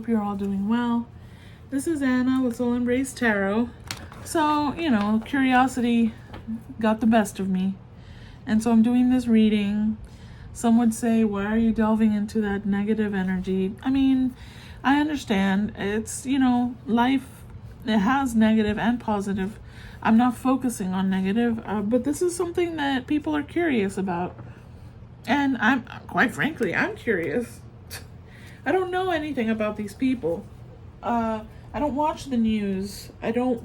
hope you're all doing well. This is Anna with Soul Embrace Tarot. So, curiosity got the best of me. And so I'm doing this reading. Some would say, why are you delving into that negative energy? I mean, I understand. It's, life, it has negative and positive. I'm not focusing on negative, but this is something that people are curious about. And quite frankly, I'm curious. I don't know anything about these people. I don't watch the news. I don't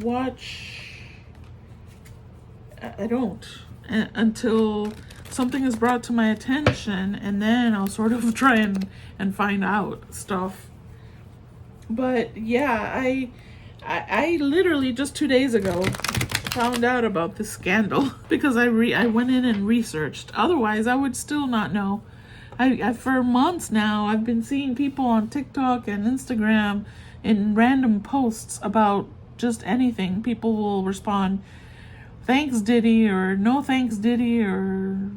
until something is brought to my attention, and then I'll sort of try and find out stuff. But yeah, I literally just 2 days ago found out about this scandal because I went in and researched. Otherwise, I would still not know. I for months now, I've been seeing people on TikTok and Instagram in random posts about just anything. People will respond, "Thanks, Diddy," or "No thanks, Diddy," or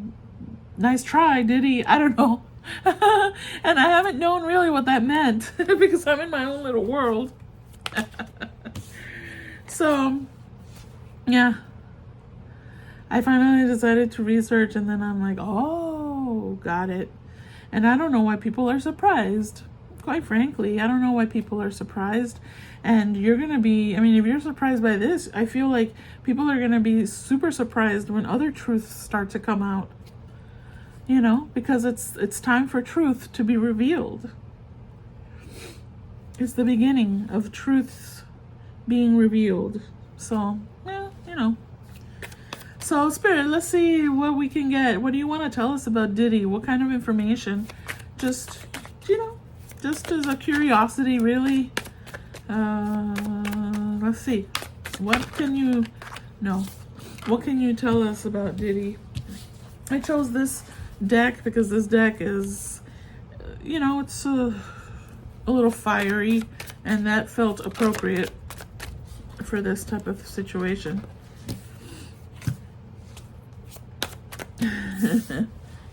"Nice try, Diddy." I don't know. And I haven't known really what that meant because I'm in my own little world. So, yeah. I finally decided to research, and then I'm like, oh, got it. And I don't know why people are surprised. Quite frankly, I don't know why people are surprised. And you're going to be, if you're surprised by this, I feel like people are going to be super surprised when other truths start to come out. Because it's time for truth to be revealed. It's the beginning of truths being revealed. So, yeah, So, Spirit, let's see what we can get. What do you want to tell us about Diddy? What kind of information? Just as a curiosity, really. Let's see. What can you tell us about Diddy? I chose this deck because this deck is, it's a little fiery, and that felt appropriate for this type of situation.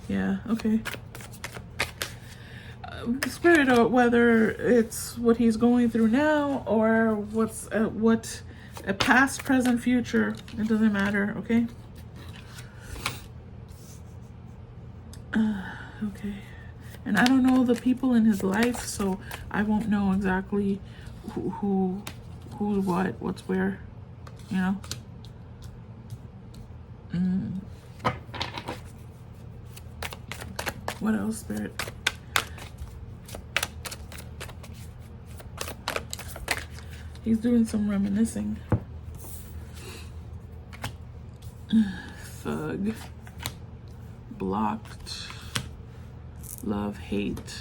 Yeah, okay. Spirit, whether it's what he's going through now or what a past, present, future, it doesn't matter, okay? Okay. And I don't know the people in his life, so I won't know exactly who's what's where, What else, Spirit? He's doing some reminiscing. Thug. Blocked. Love, hate.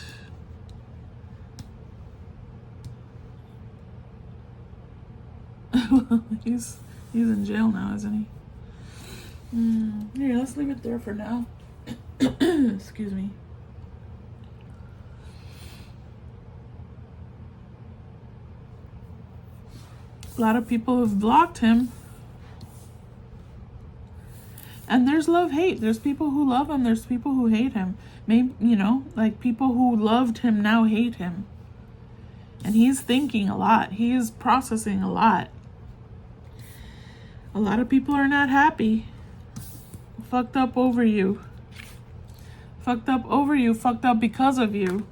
He's in jail now, isn't he? Yeah, let's leave it there for now. Excuse me. A lot of people have blocked him. And there's love, hate. There's people who love him. There's people who hate him. Maybe, like people who loved him now hate him. And he's thinking a lot. He is processing a lot. A lot of people are not happy. Fucked up over you. Fucked up over you. Fucked up because of you.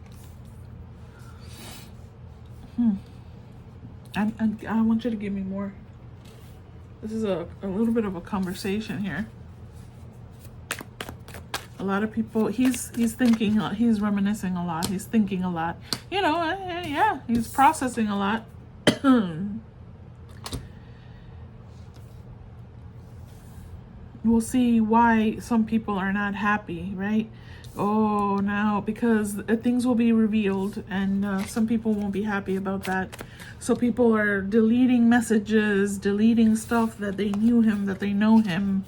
I want you to give me more. This is a little bit of a conversation here. A lot of people, he's thinking, he's reminiscing a lot. He's thinking a lot. Yeah, he's processing a lot. We'll see why some people are not happy, right? Oh, now, because things will be revealed, and some people won't be happy about that. So people are deleting messages, deleting stuff that they knew him, that they know him,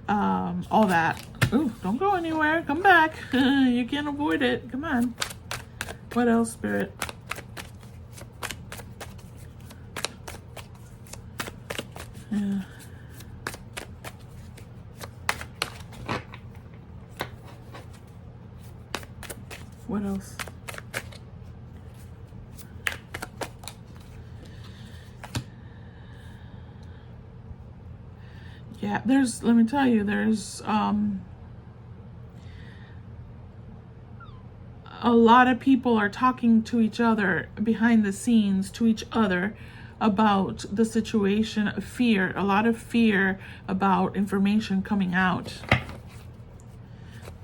all that. Ooh, don't go anywhere. Come back. You can't avoid it. Come on. What else, Spirit? Yeah. What else? Yeah, let me tell you, there's a lot of people are talking to each other behind the scenes to each other about the situation. Fear, a lot of fear about information coming out.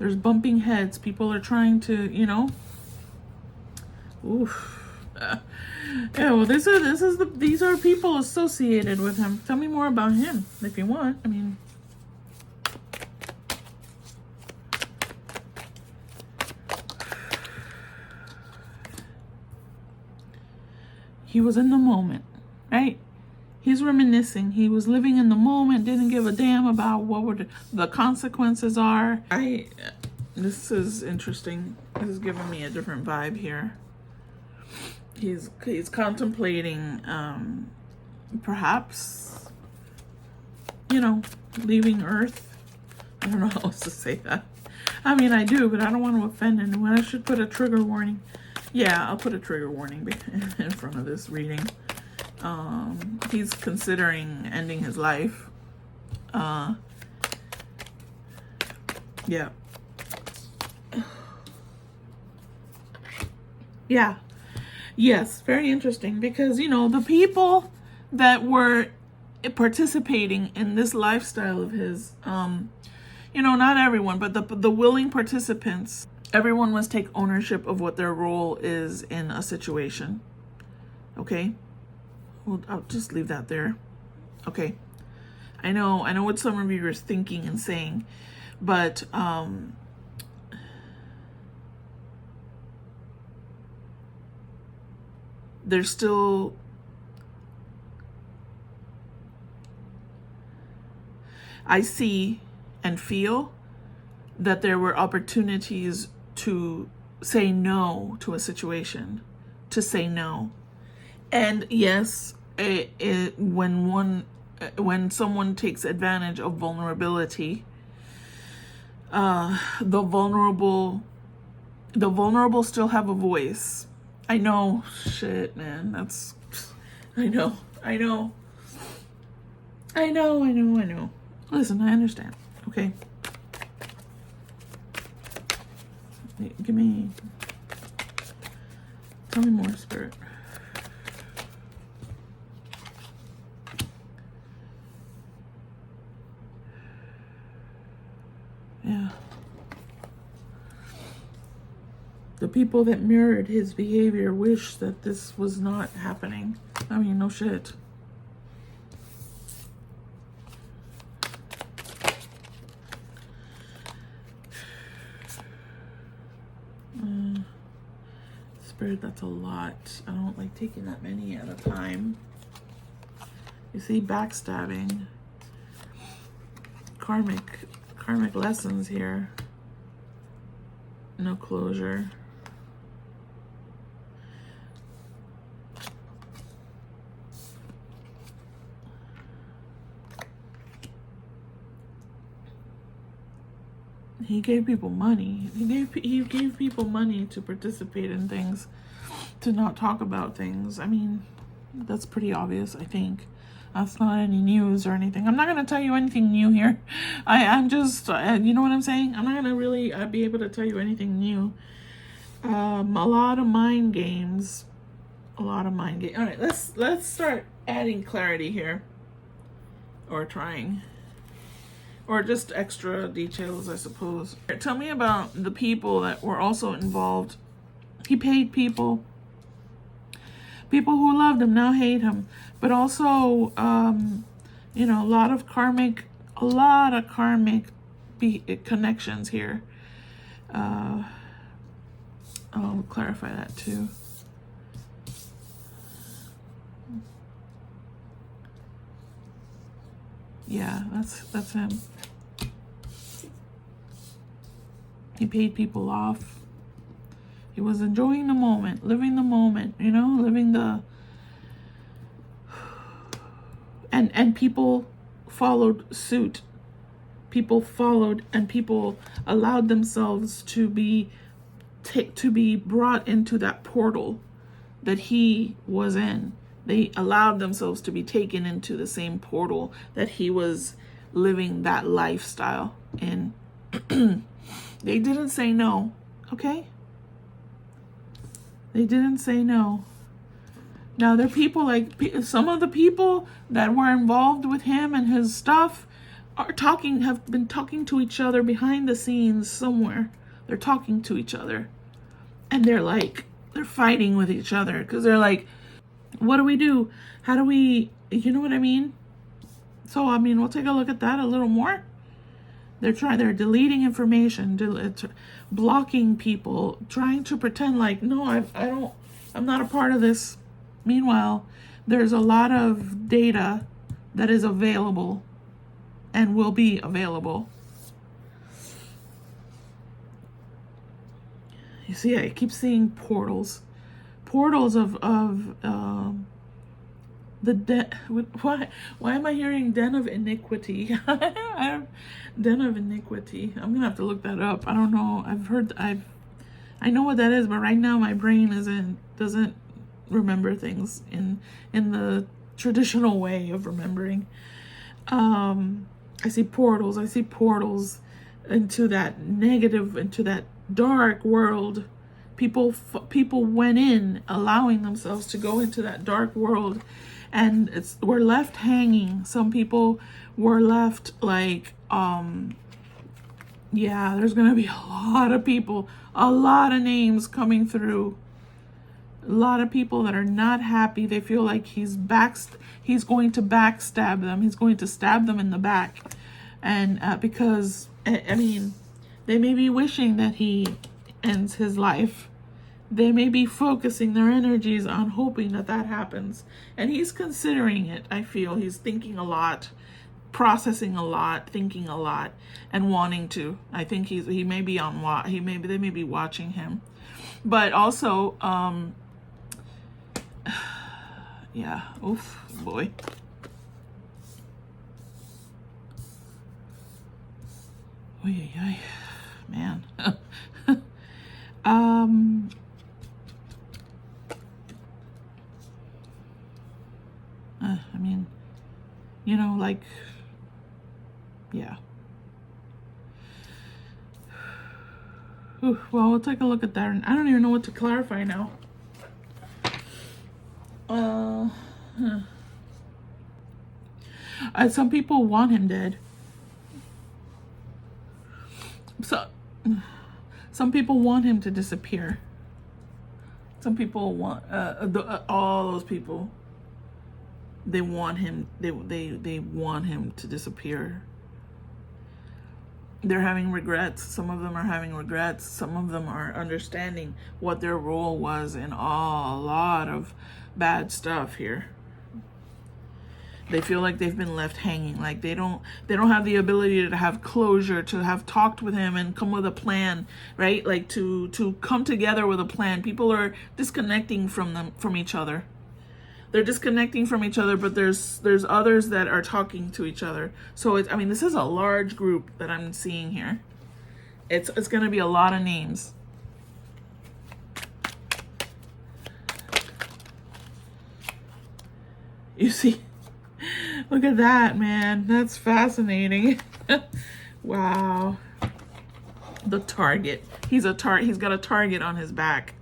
There's bumping heads. People are trying to, oof. Yeah, well, these are people associated with him. Tell me more about him if you want. I mean, he was in the moment, right? He's reminiscing. He was living in the moment, didn't give a damn about what the consequences are. This is interesting. This is giving me a different vibe here. He's contemplating, perhaps, leaving Earth. I don't know how else to say that. I mean, I do, but I don't want to offend anyone. I should put a trigger warning. Yeah, I'll put a trigger warning in front of this reading. He's considering ending his life. Yeah. Yeah. Yes, very interesting, because, the people that were participating in this lifestyle of his, not everyone, but the willing participants, everyone must take ownership of what their role is in a situation. Okay? Well, I'll just leave that there. Okay. I know what some of you are thinking and saying, but there's still I see and feel that there were opportunities to say no to a situation, to say no. And yes, when someone takes advantage of vulnerability, the vulnerable still have a voice. I know, shit, man. I know. Listen, I understand. Okay. Tell me more, Spirit. Yeah. The people that mirrored his behavior wish that this was not happening. I mean, no shit. Spirit, that's a lot. I don't like taking that many at a time. You see, backstabbing. Karmic lessons here. No closure. He gave people money. He gave people money to participate in things, to not talk about things. I mean, that's pretty obvious, I think. That's not any news or anything. I'm not going to tell you anything new here. I'm just, you know what I'm saying? I'm not going to really be able to tell you anything new. A lot of mind games. All right, let's start adding clarity here. Or trying. Or just extra details, I suppose. Tell me about the people that were also involved. He paid people. People who loved him now hate him. But also, a lot of karmic connections here. I'll clarify that too. Yeah, that's him. He paid people off. He was enjoying the moment, living the moment, living the... And people followed suit. People followed, and people allowed themselves to be brought into that portal that he was in. They allowed themselves to be taken into the same portal that he was living that lifestyle. And they didn't say no, okay? They didn't say no. Now, there are people like some of the people that were involved with him and his stuff have been talking to each other behind the scenes somewhere. They're talking to each other. And they're fighting with each other because they're like, what do we do? How do we, you know what I mean? So, I mean, we'll take a look at that a little more. They're deleting information, blocking people, trying to pretend like, no, I'm not a part of this. Meanwhile, there's a lot of data that is available and will be available. You see, I keep seeing portals of why am I hearing den of iniquity? Den of iniquity. I'm gonna have to look that up. I don't know. I know what that is, but right now my brain doesn't remember things in the traditional way of remembering. I see portals into that negative, into that dark world. People went in, allowing themselves to go into that dark world, and we're left hanging. Some people were left like, there's gonna be a lot of people, a lot of names coming through. A lot of people that are not happy. They feel like he's going to backstab them. He's going to stab them in the back. And because, I mean, they may be wishing that he ends his life. They may be focusing their energies on hoping that happens. And he's considering it, I feel. He's thinking a lot, processing a lot, thinking a lot, and wanting to. I think they may be watching him. But also, yeah, oof, boy. Oy, oy, man. I mean, you know, like, yeah. Ooh, well, we'll take a look at that. And I don't even know what to clarify now. Some people want him dead. So, some people want him to disappear. Some people want all those people. They want him. They want him to disappear. They're having regrets. Some of them are having regrets. Some of them are understanding what their role was in a lot of bad stuff here. They feel like they've been left hanging, like they don't have the ability to have closure, to have talked with him and come with a plan, right? Like to come together with a plan. People are disconnecting from each other. They're disconnecting from each other, but there's others that are talking to each other. So this is a large group that I'm seeing here. It's going to be a lot of names. You see? Look at that, man. That's fascinating. Wow. The target. He's got a target on his back.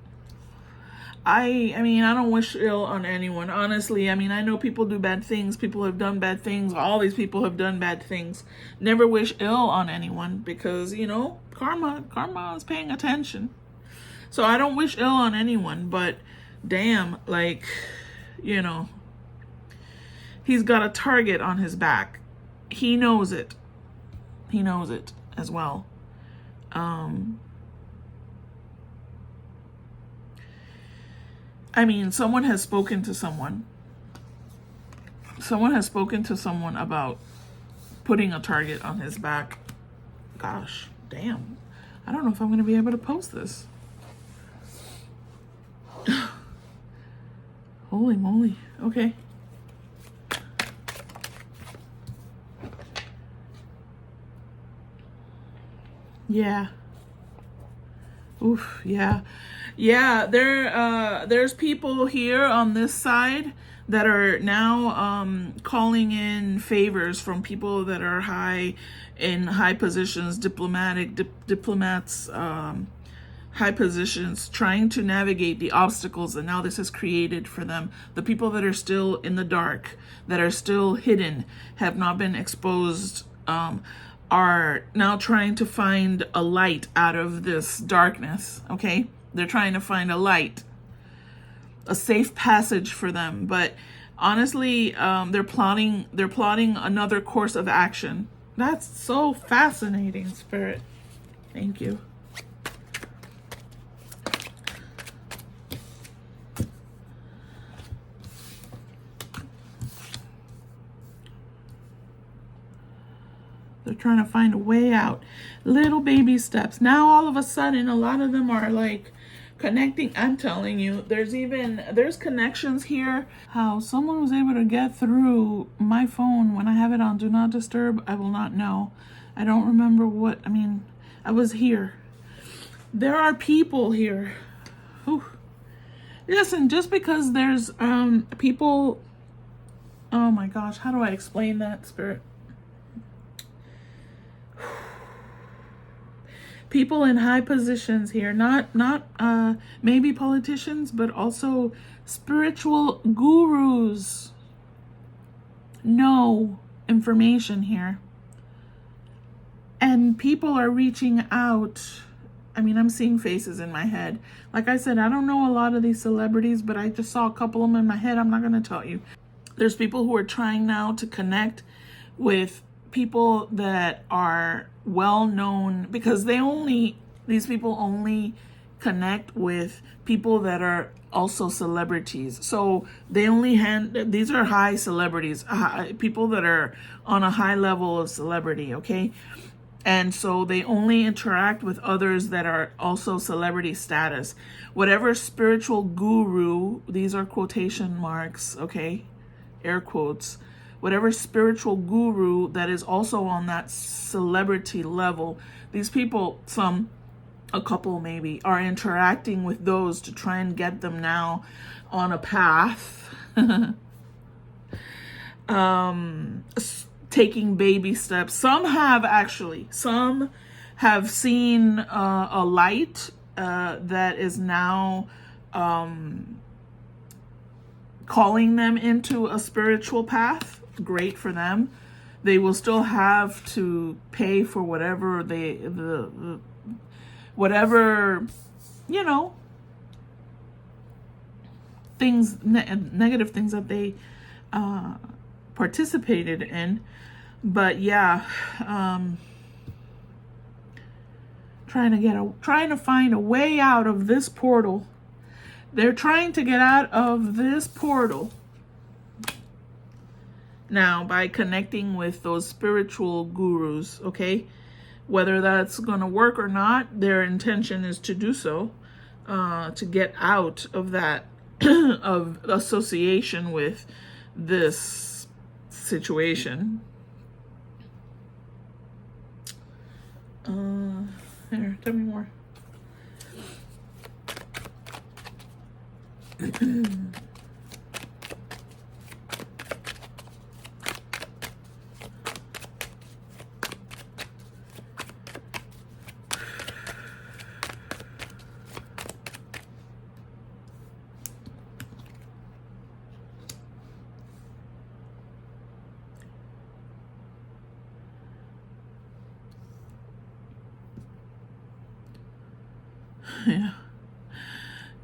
I don't wish ill on anyone. Honestly, I know people do bad things. People have done bad things. All these people have done bad things. Never wish ill on anyone because, karma is paying attention. So I don't wish ill on anyone, but damn, he's got a target on his back. He knows it. He knows it as well. Someone has spoken to someone. Someone has spoken to someone about putting a target on his back. Gosh, damn. I don't know if I'm going to be able to post this. Holy moly. Okay. Yeah. Oof, yeah. Yeah, there's people here on this side that are now calling in favors from people that are in high positions, diplomats, high positions, trying to navigate the obstacles that now this has created for them. The people that are still in the dark, that are still hidden, have not been exposed, are now trying to find a light out of this darkness. Okay, they're trying to find a light, a safe passage for them. But honestly, they're plotting another course of action. That's so fascinating, Spirit. Thank you. They're trying to find a way out. Little baby steps. Now all of a sudden, a lot of them are like connecting. I'm telling you, there's connections here. How someone was able to get through my phone when I have it on Do Not Disturb, I will not know. I don't remember what, I was here. There are people here. Whew. Listen, just because there's people, oh my gosh, how do I explain that, Spirit? People in high positions here, not maybe politicians, but also spiritual gurus know information here. And people are reaching out. I'm seeing faces in my head. Like I said, I don't know a lot of these celebrities, but I just saw a couple of them in my head. I'm not going to tell you. There's people who are trying now to connect with people that are well known, because these people only connect with people that are also celebrities. So they only these are high celebrities, people that are on a high level of celebrity, okay? And so they only interact with others that are also celebrity status. Whatever spiritual guru, these are quotation marks, okay? Air quotes. Whatever spiritual guru that is also on that celebrity level, these people, a couple maybe, are interacting with those to try and get them now on a path, taking baby steps. Some have seen a light that is now calling them into a spiritual path. Great for them. They will still have to pay for whatever whatever things, negative things that they participated in. But yeah, trying to find a way out of this portal. They're trying to get out of this portal now by connecting with those spiritual gurus, okay? Whether that's going to work or not, their intention is to do so, to get out of that of association with this situation. Here, tell me more.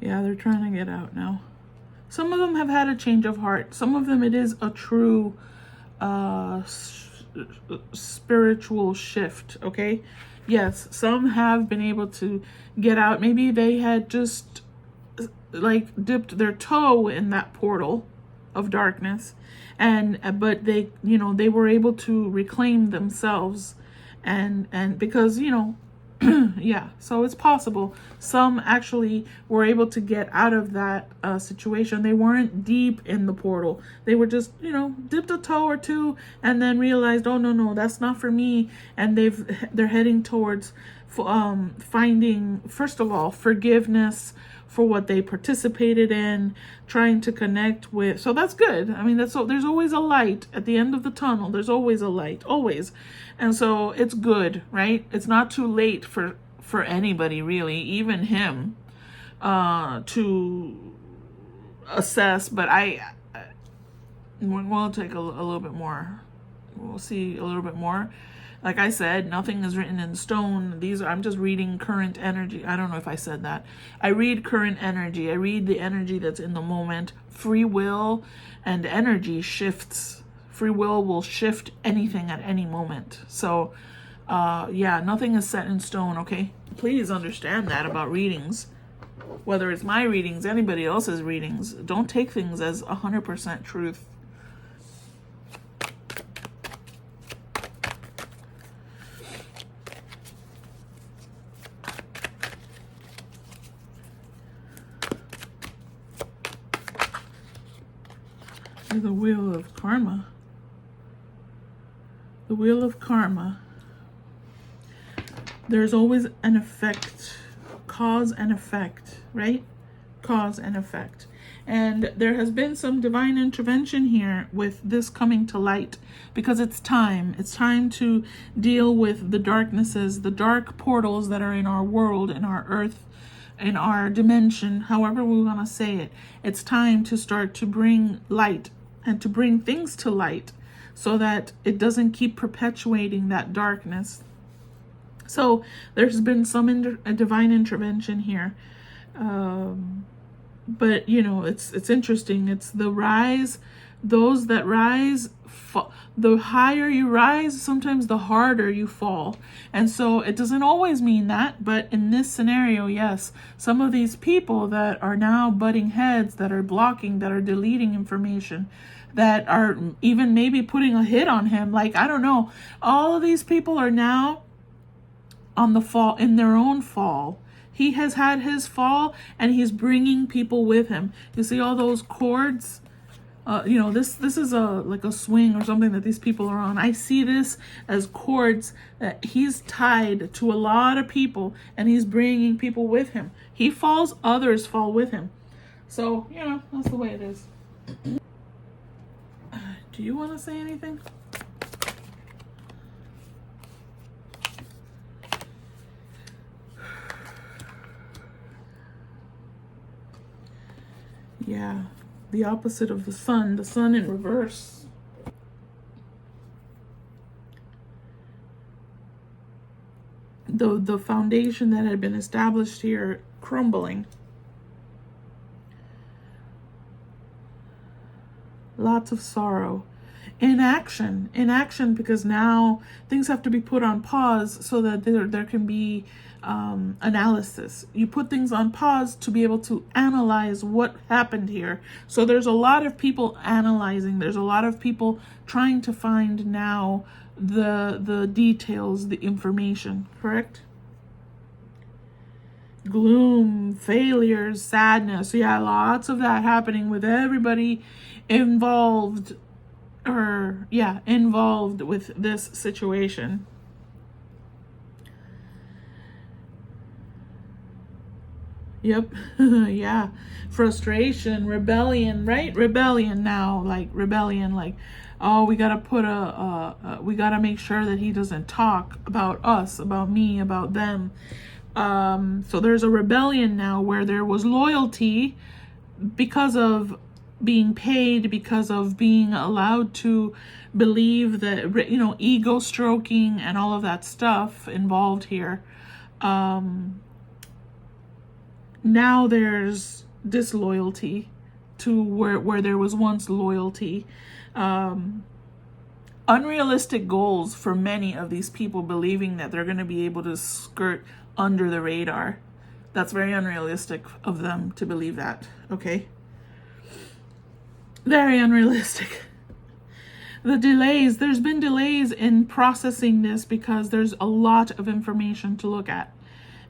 Yeah, they're trying to get out now. Some of them have had a change of heart. Some of them, it is a true spiritual shift, okay? Yes, some have been able to get out. Maybe they had just like dipped their toe in that portal of darkness, but they were able to reclaim themselves, and because yeah, so it's possible. Some actually were able to get out of that situation. They weren't deep in the portal. They were just, dipped a toe or two and then realized, oh, no, that's not for me. And they're heading towards finding, first of all, forgiveness for what they participated in, trying to connect with. So that's good. I mean, there's always a light at the end of the tunnel. There's always a light, always. And so it's good, right? It's not too late for anybody, really, even him, to assess. But we'll take a little bit more. We'll see a little bit more. Like I said, nothing is written in stone. I'm just reading current energy. I don't know if I said that. I read current energy. I read the energy that's in the moment. Free will and energy shifts. Free will shift anything at any moment. So, yeah, nothing is set in stone, okay? Please understand that about readings. Whether it's my readings, anybody else's readings, don't take things as 100% truth. The wheel of karma. The wheel of karma. There's always an effect, cause and effect, right? Cause and effect. And there has been some divine intervention here with this coming to light, because it's time. It's time to deal with the darknesses, the dark portals that are in our world, in our earth, in our dimension, however we want to say it. It's time to start to bring light and to bring things to light so that it doesn't keep perpetuating that darkness. So there's been some divine intervention here. But, you know, it's interesting. It's the rise. Those that rise, the higher you rise, sometimes the harder you fall. And so it doesn't always mean that, but in this scenario, yes, some of these people that are now butting heads, that are blocking, that are deleting information, that are even maybe putting a hit on him, like, I don't know, all of these people are now on the fall, in their own fall. He has had his fall, and he's bringing people with him. You see all those cords? You know, this is like a swing or something that these people are on. I see this as cords that he's tied to a lot of people, and he's bringing people with him. He falls, others fall with him. So, you know, that's the way it is. Do you want to say anything? Yeah, the opposite of the sun in reverse. The foundation that had been established here crumbling. Lots of sorrow. Inaction, because now things have to be put on pause so that there can be analysis. You put things on pause to be able to analyze what happened here. So there's a lot of people analyzing. There's a lot of people trying to find now the details, the information, correct? Gloom, failures, sadness. Yeah, lots of that happening with everybody involved with this situation. Yep. Yeah. Frustration, rebellion, right? Rebellion now, like, oh, we gotta we gotta make sure that he doesn't talk about us, about me, about them. So there's a rebellion now where there was loyalty because of being paid, because of being allowed to believe that, you know, ego stroking and all of that stuff involved here. Now there's disloyalty to where there was once loyalty. Unrealistic goals for many of these people, believing that they're going to be able to skirt under the radar. That's very unrealistic of them to believe that, okay? Very unrealistic. The delays, there's been delays in processing this because there's a lot of information to look at.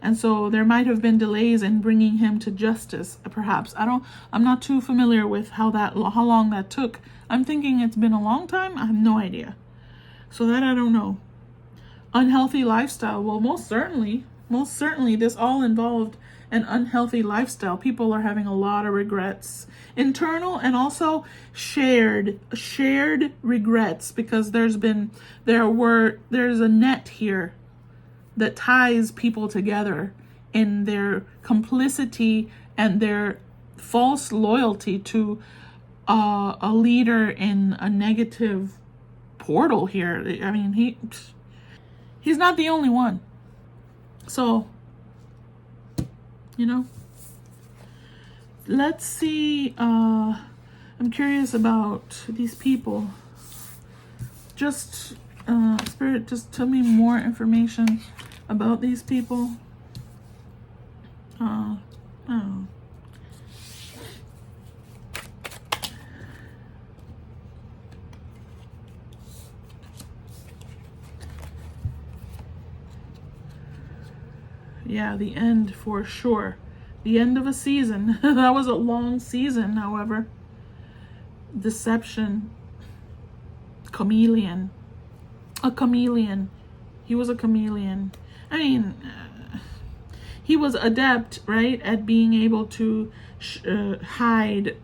And so there might have been delays in bringing him to justice, perhaps. I'm not too familiar with how long that took. I'm thinking it's been a long time. I have no idea. So that I don't know. Unhealthy lifestyle. Well, most certainly this all involved an unhealthy lifestyle. People are having a lot of regrets, internal and also shared regrets, because there's a net here that ties people together in their complicity and their false loyalty to a leader in a negative portal here. I mean, he's not the only one. So, let's see. I'm curious about these people. Just Spirit, just tell me more information about these people. Oh. Yeah, the end for sure. The end of a season. That was a long season, however. Deception. Chameleon. A chameleon. He was a chameleon. I mean, he was adept, right, at being able to hide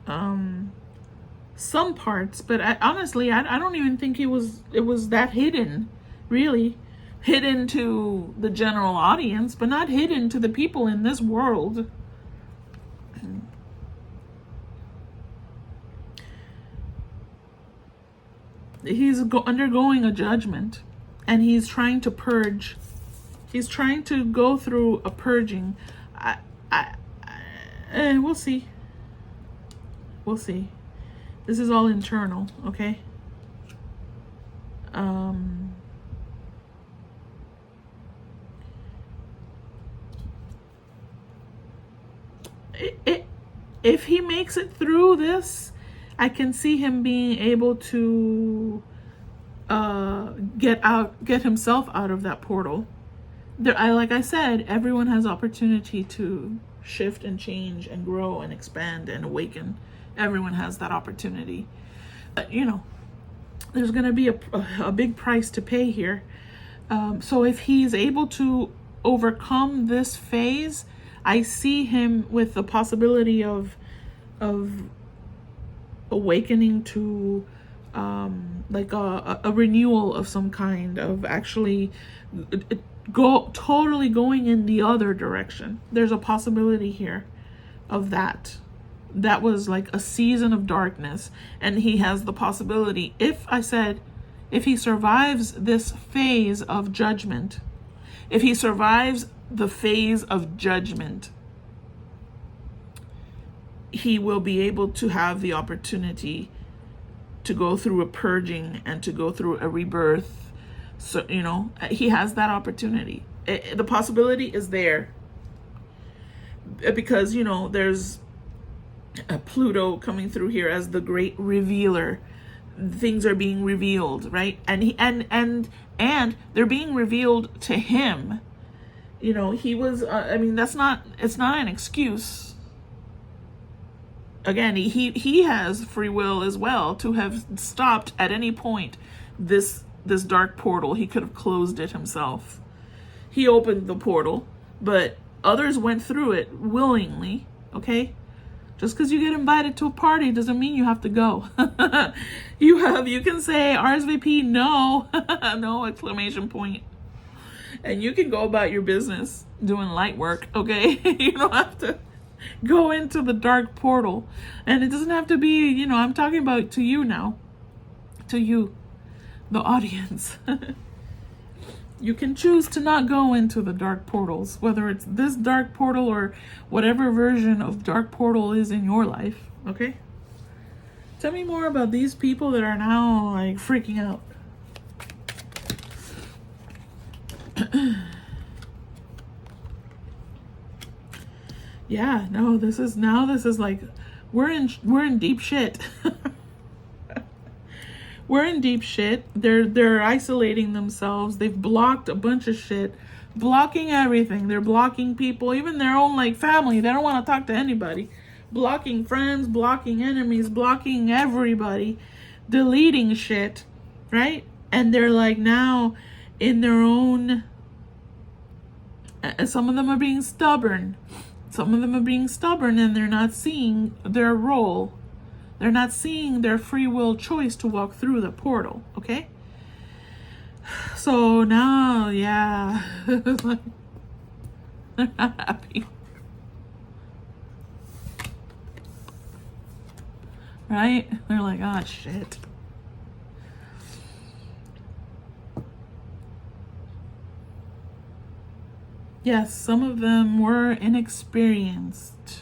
some parts. But honestly, I don't even think it was that hidden, really. Hidden to the general audience, but not hidden to the people in this world. He's undergoing a judgment, and he's trying to purge. He's trying to go through a purging. We'll see. We'll see. This is all internal, okay? If he makes it through this, I can see him being able to get himself out of that portal. Like I said, everyone has opportunity to shift and change and grow and expand and awaken. Everyone has that opportunity. But, there's going to be a big price to pay here. So if he's able to overcome this phase, I see him with the possibility of awakening to like a renewal of some kind, of actually totally going in the other direction. There's a possibility here of that. That was like a season of darkness, and he has the possibility, if he survives this phase of judgment, if he survives the phase of judgment, he will be able to have the opportunity to go through a purging and to go through a rebirth. So, he has that opportunity. The possibility is there. Because, there's a Pluto coming through here as the great revealer. Things are being revealed, right? And they're being revealed to him. He was, it's not an excuse. Again, he has free will as well to have stopped at any point this dark portal. He could have closed it himself. He opened the portal, but others went through it willingly, okay? Just because you get invited to a party doesn't mean you have to go. You can say RSVP no, no exclamation point. And you can go about your business doing light work, okay? You don't have to go into the dark portal. And it doesn't have to be, I'm talking about to you now. To you, the audience. You can choose to not go into the dark portals, whether it's this dark portal or whatever version of dark portal is in your life, okay? Tell me more about these people that are now like freaking out. Yeah, no, this is like we're in deep shit. We're in deep shit. They're isolating themselves. They've blocked a bunch of shit, blocking everything. They're blocking people, even their own like family. They don't want to talk to anybody. Blocking friends, blocking enemies, blocking everybody, deleting shit, right? And they're like now in their own. Some of them are being stubborn. Some of them are being stubborn and they're not seeing their role. They're not seeing their free will choice to walk through the portal, okay? So now, yeah, they're not happy. Right? They're like, oh, shit. Yes, some of them were inexperienced.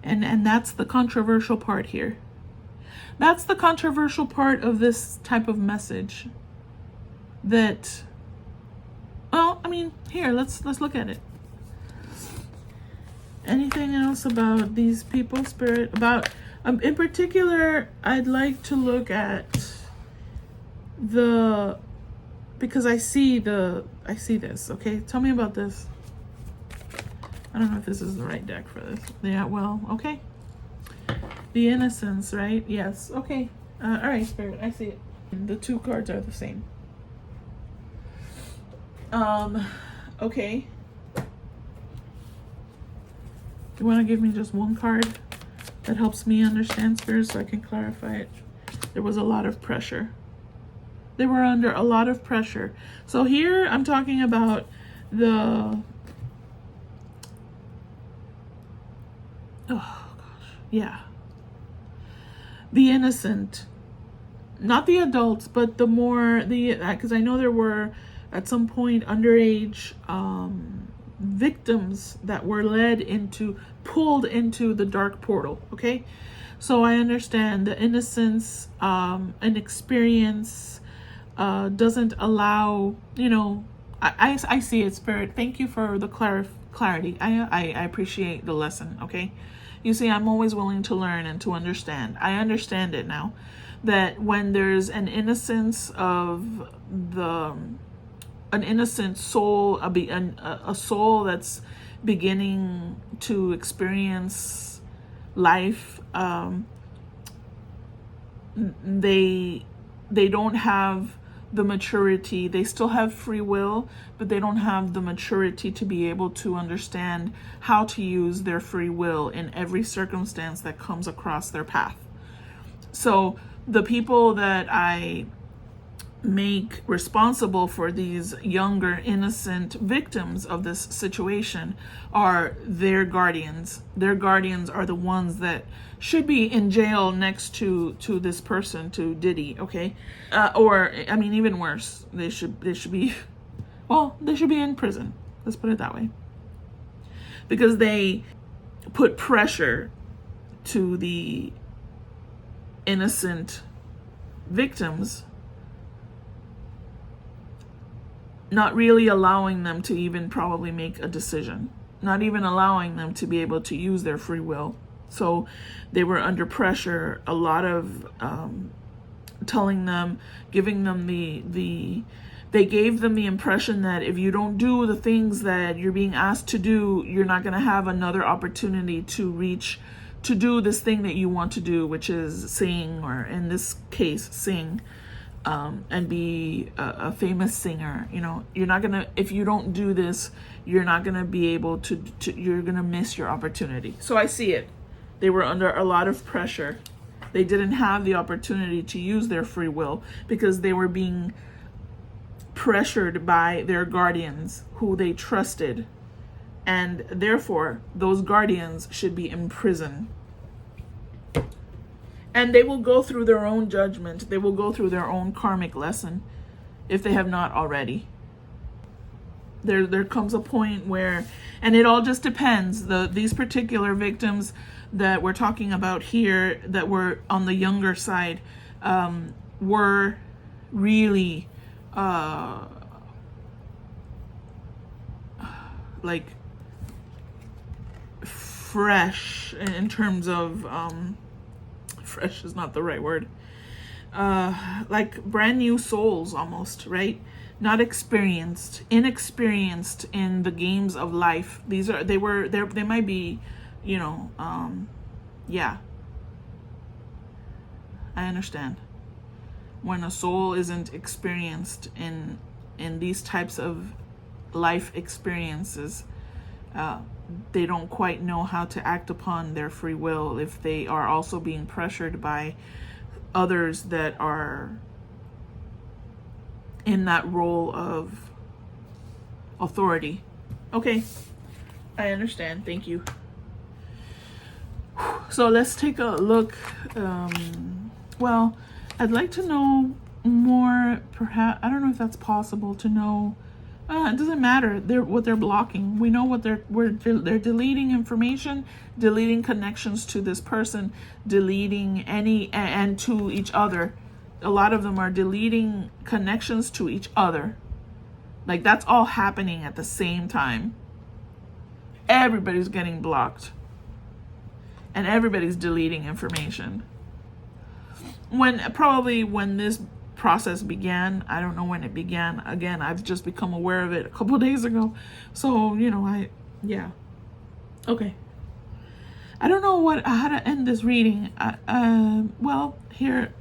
And that's the controversial part here. That's the controversial part of this type of message. That, well, I mean, here, let's look at it. Anything else about these people, Spirit? About, in particular, I'd like to look at because I see this, okay? Tell me about this. I don't know if this is the right deck for this. Yeah, well, okay. The innocence, right? Yes, okay. All right, Spirit, I see it. The two cards are the same. Okay. You want to give me just one card that helps me understand, Spirit, so I can clarify it? There was a lot of pressure. They were under a lot of pressure. So here I'm talking about the... Oh, gosh. Yeah. The innocent. Not the adults, but because I know there were at some point underage victims that were pulled into the dark portal, okay? So I understand the innocence and experience doesn't allow, I see it, Spirit. Thank you for the clarity. I appreciate the lesson, okay? You see, I'm always willing to learn and to understand. I understand it now, that when there's an innocence of an innocent soul, a soul that's beginning to experience life, they don't have the maturity. They still have free will, but they don't have the maturity to be able to understand how to use their free will in every circumstance that comes across their path. So the people that I make responsible for these younger innocent victims of this situation are their guardians. Their guardians are the ones that should be in jail next to this person, to Diddy, okay? Or I mean, even worse, they should be, well, they should be in prison. Let's put it that way, because they put pressure to the innocent victims, not really allowing them to even probably make a decision, not even allowing them to be able to use their free will. So they were under pressure, a lot of telling them, giving them they gave them the impression that if you don't do the things that you're being asked to do, you're not going to have another opportunity to do this thing that you want to do, which is sing, or in this case, sing. And be a famous singer. You're not gonna, if you don't do this, you're not gonna be able to you're gonna miss your opportunity. So I see it. They were under a lot of pressure. They didn't have the opportunity to use their free will because they were being pressured by their guardians who they trusted. And therefore, those guardians should be in prison. And they will go through their own judgment. They will go through their own karmic lesson if they have not already. There comes a point where, and it all just depends. These particular victims that we're talking about here, that were on the younger side, were really like fresh in terms of fresh is not the right word, like brand new souls almost, right? Not inexperienced in the games of life. They might be, yeah, I understand. When a soul isn't experienced in these types of life experiences, they don't quite know how to act upon their free will, if they are also being pressured by others that are in that role of authority. Okay, I understand. Thank you. So let's take a look. Well, I'd like to know more, perhaps. I don't know if that's possible to know. It doesn't matter. What they're blocking. We know what they're deleting information, deleting connections to this person, deleting any and to each other. A lot of them are deleting connections to each other. Like, that's all happening at the same time. Everybody's getting blocked. And everybody's deleting information. Probably when this process began, I don't know when it began. Again, I've just become aware of it a couple of days ago. So, yeah. Okay. I don't know how to end this reading. Well, here.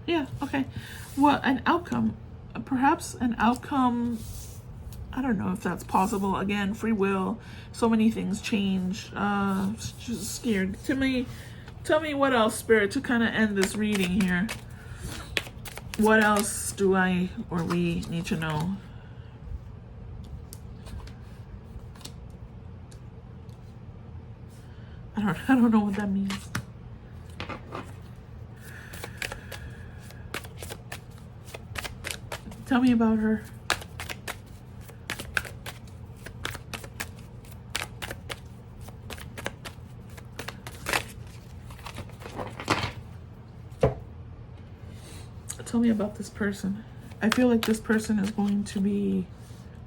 Yeah, okay. Well, an outcome. Perhaps an outcome. I don't know if that's possible. Again, free will. So many things change. Just scared. Tell me what else, Spirit, to kind of end this reading here. What else do I or we need to know? I don't know what that means. Tell me about her. Tell me about this person. I feel like this person is going to be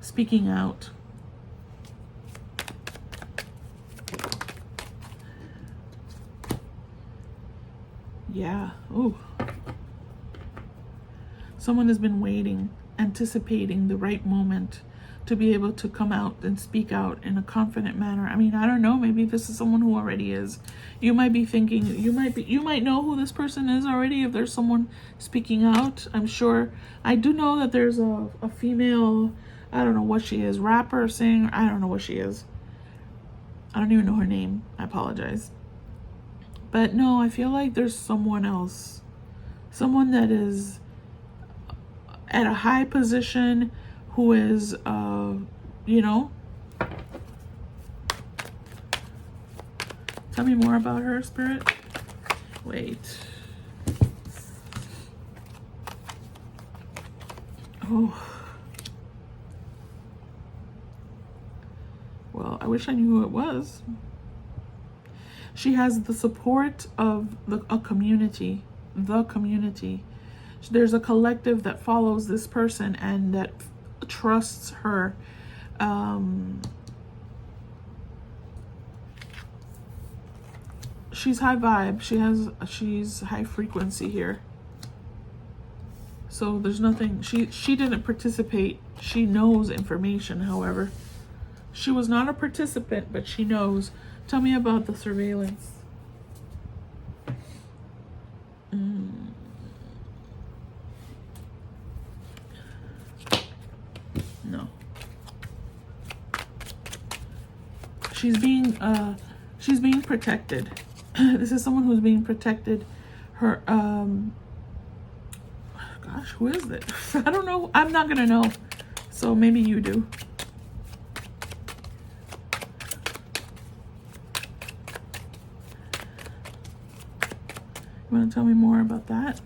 speaking out. Yeah. Ooh. Someone has been waiting, anticipating the right moment to be able to come out and speak out in a confident manner. I mean, I don't know. Maybe this is someone who already is. You might be thinking, you might know who this person is already if there's someone speaking out. I'm sure. I do know that there's a female, I don't know what she is, rapper, singer. I don't know what she is. I don't even know her name. I apologize. But no, I feel like there's someone else. Someone that is at a high position, who is, Tell me more about her, Spirit. Wait. Oh. Well, I wish I knew who it was. She has the support of a community. The community. There's a collective that follows this person and that trusts her. She's high vibe. She's high frequency here. So there's nothing. She didn't participate. She knows information. However, she was not a participant, but she knows. Tell me about the surveillance. No. She's being protected. This is someone who's being protected. Her gosh, who is it? I don't know. I'm not gonna know. So maybe you do. You want to tell me more about that?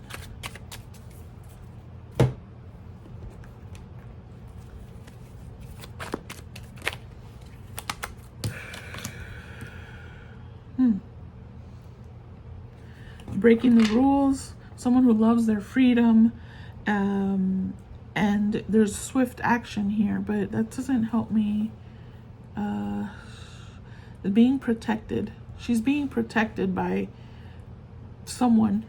Breaking the rules, someone who loves their freedom, and there's swift action here, but that doesn't help me. Being protected. She's being protected by someone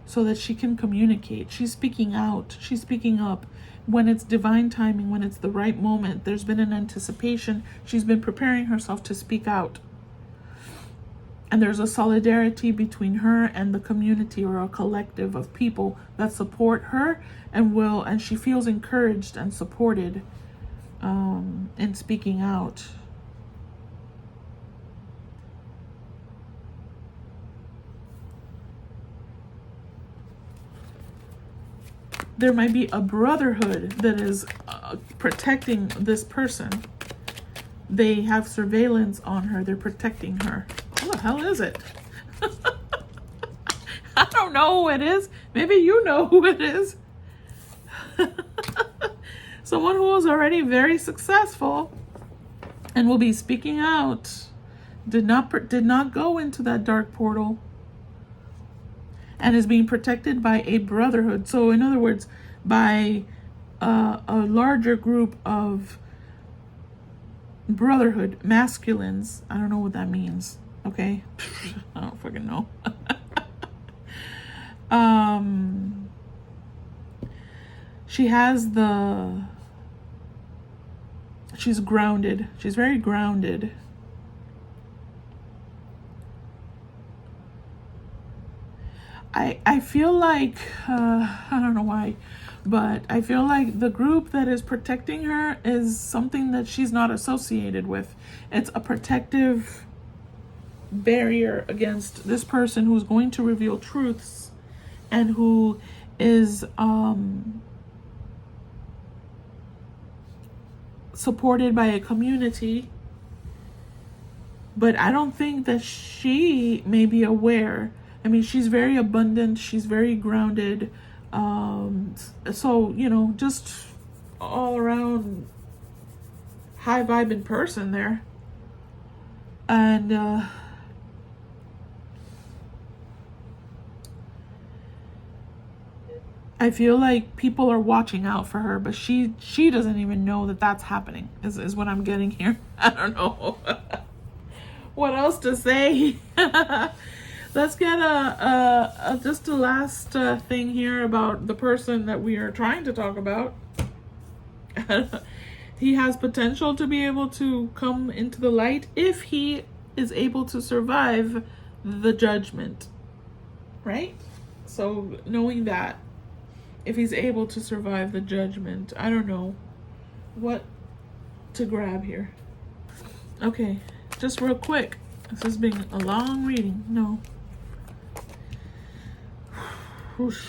so that she can communicate. She's speaking out. She's speaking up when it's divine timing, when it's the right moment. There's been an anticipation. She's been preparing herself to speak out. And there's a solidarity between her and the community, or a collective of people that support her, and she feels encouraged and supported in speaking out. There might be a brotherhood that is protecting this person. They have surveillance on her. They're protecting her. Who the hell is it? I don't know who it is. Maybe you know who it is. Someone who is already very successful and will be speaking out. Did not go into that dark portal. And is being protected by a brotherhood. So in other words, by a larger group of brotherhood, masculines. I don't know what that means. Okay. I don't fucking know. She's grounded. She's very grounded. I feel like, I don't know why, but I feel like the group that is protecting her is something that she's not associated with. It's a protective barrier against this person who's going to reveal truths and who is supported by a community. But I don't think that she may be aware. I mean, she's very abundant. She's very grounded. So, you know, just all around high vibing person there. And I feel like people are watching out for her, but she doesn't even know that that's happening, is what I'm getting here. I don't know what else to say. Let's get just a last thing here about the person that we are trying to talk about. He has potential to be able to come into the light if he is able to survive the judgment, right? So knowing that, if he's able to survive the judgment, I don't know what to grab here. Okay, just real quick. This has been a long reading. No. Whoosh.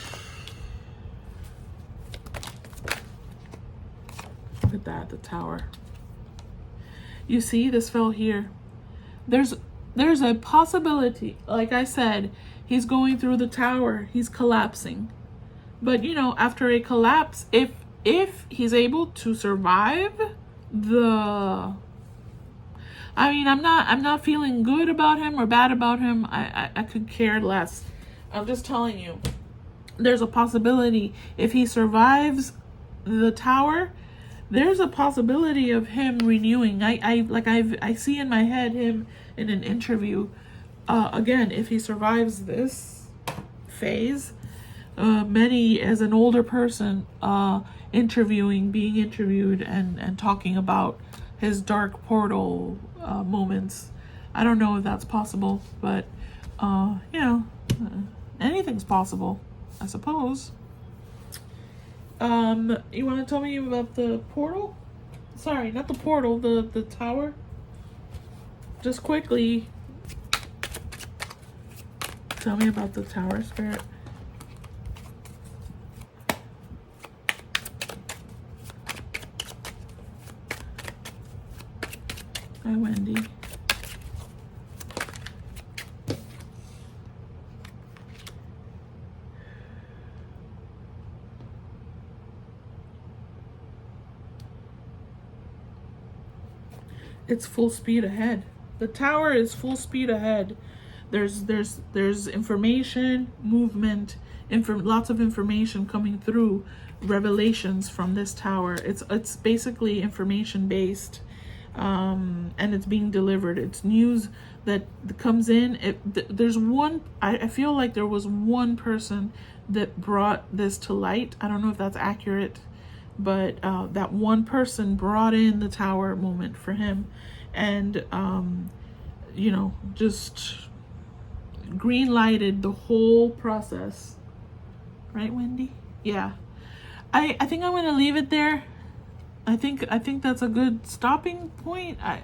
Look at that, the tower. You see, this fell here. There's a possibility, like I said, he's going through the tower, he's collapsing. But you know, after a collapse, if he's able to survive the, I mean, I'm not feeling good about him or bad about him. I could care less. I'm just telling you, there's a possibility if he survives the tower, there's a possibility of him renewing. I see in my head him in an interview. Again, if he survives this phase, many as an older person, being interviewed and talking about his dark portal moments. I don't know if that's possible, but you know, anything's possible, I suppose. You want to tell me about the portal? Sorry, not the portal, the tower. Just quickly, tell me about the tower, Spirit. Hi, Wendy. It's full speed ahead. The tower is full speed ahead. There's information, movement, lots of information coming through, revelations from this tower. It's basically information based, and it's being delivered. It's news that comes in. There's one. I feel like there was one person that brought this to light. I don't know if that's accurate, but that one person brought in the tower moment for him, and you know, just green lighted the whole process. Right, Wendy? Yeah. I think I'm gonna leave it there. I think that's a good stopping point. I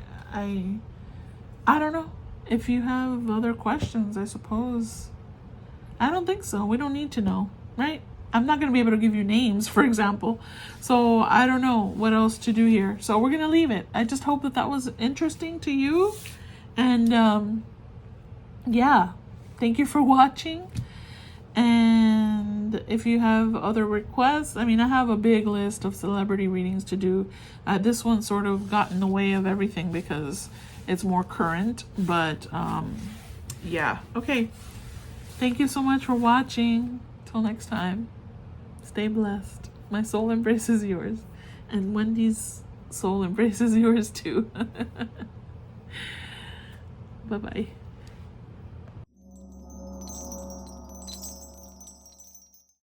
don't know. If you have other questions, I suppose. I don't think so. We don't need to know, right? I'm not going to be able to give you names, for example. So I don't know what else to do here. So we're going to leave it. I just hope that that was interesting to you. And yeah, thank you for watching. And if you have other requests, I mean, I have a big list of celebrity readings to do. This one sort of got in the way of everything because it's more current. But yeah, okay. Thank you so much for watching. Till next time, stay blessed. My soul embraces yours, and Wendy's soul embraces yours too. Bye-bye.